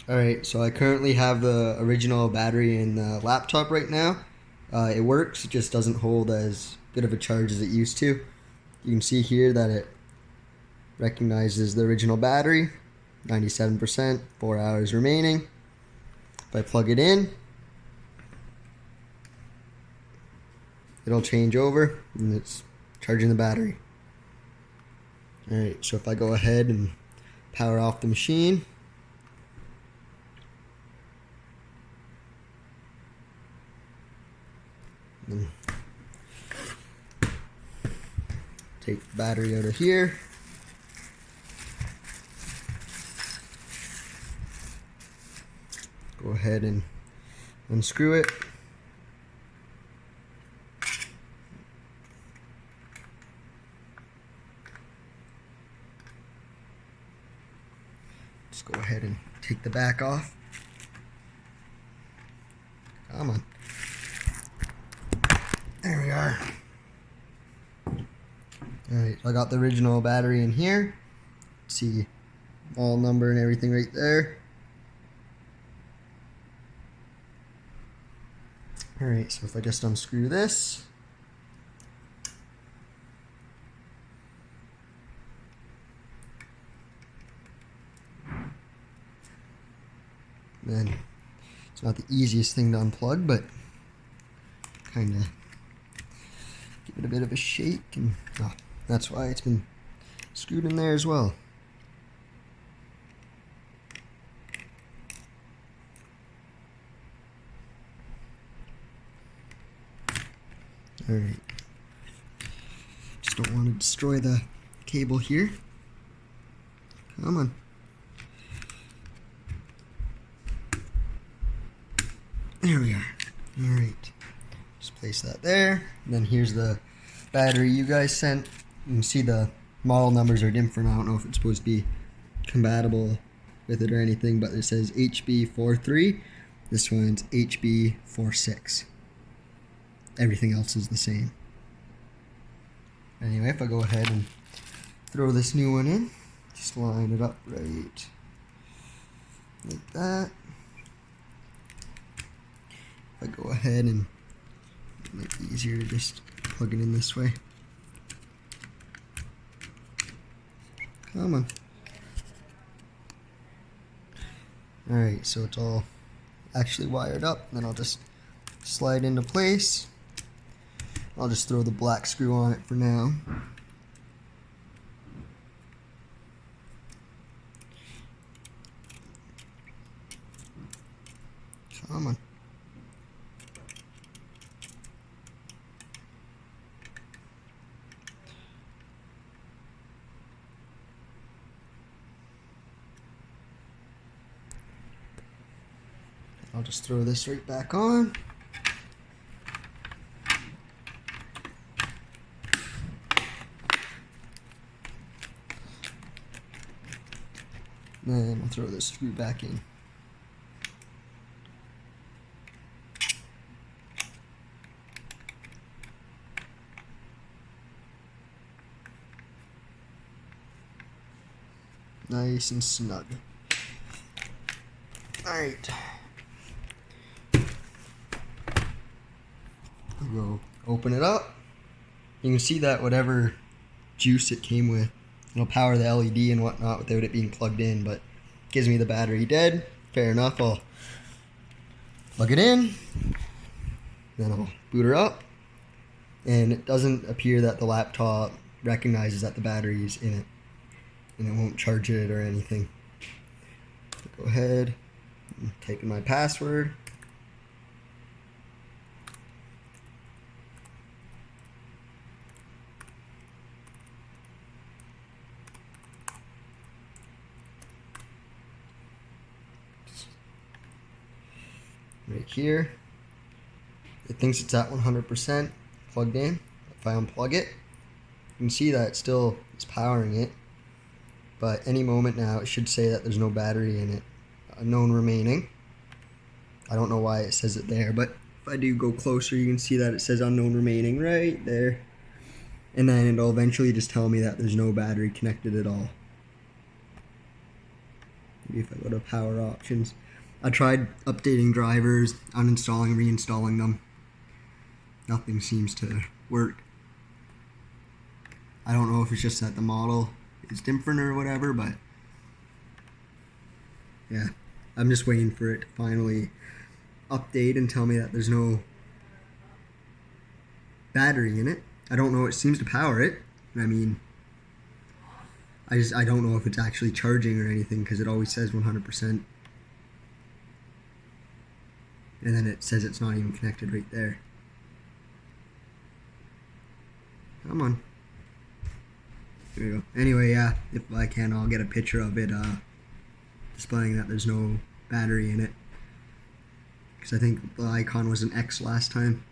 Alright, so I currently have the original battery in the laptop right now. It works, it just doesn't hold as good of a charge as it used to. You can see here that it recognizes the original battery, 97%, 4 hours remaining. If I plug it in, it'll change over and it's charging the battery. Alright, so if I go ahead and power off the machine, and take the battery out of here. Go ahead and unscrew it. Just go ahead and take the back off. Come on. There we are. Alright, so I got the original battery in here. See all number and everything right there. Alright, so if I just unscrew this, then it's not the easiest thing to unplug, but kind of give it a bit of a shake, and that's why it's been screwed in there as well. Alright, just don't want to destroy the cable here. Come on. There we are. Alright, just place that there. And then here's the battery you guys sent. You can see the model numbers are different. I don't know if it's supposed to be compatible with it or anything, but it says HB43. This one's HB46. Everything else is the same. Anyway, if I go ahead and throw this new one in, just line it up right like that. If I go ahead and make it easier to just plug it in this way. Come on. Alright, so it's all actually wired up. Then I'll just slide into place. I'll just throw the black screw on it for now. Come on. I'll just throw this right back on. Then I'll throw this screw back in. Nice and snug. Alright. Go open it up. You can see that whatever juice it came with, it'll power the LED and whatnot without it being plugged in, but it gives me the battery dead. Fair enough, I'll plug it in, then I'll boot her up, and it doesn't appear that the laptop recognizes that the battery is in it, and it won't charge it or anything. Go ahead and type in my password. Right here, it thinks it's at 100% plugged in. If I unplug it, you can see that it still is powering it, but any moment now it should say that there's no battery in it, unknown remaining. I don't know why it says it there, but if I do go closer, you can see that it says unknown remaining right there, and then it'll eventually just tell me that there's no battery connected at all. Maybe if I go to power options. I tried updating drivers, uninstalling, reinstalling them. Nothing seems to work. I don't know if it's just that the model is different or whatever, but yeah, I'm just waiting for it to finally update and tell me that there's no battery in it. I don't know, it seems to power it. I mean, I don't know if it's actually charging or anything because it always says 100%. And then it says it's not even connected right there. Come on. There we go. Anyway, yeah, if I can, I'll get a picture of it displaying that there's no battery in it. Because I think the icon was an X last time.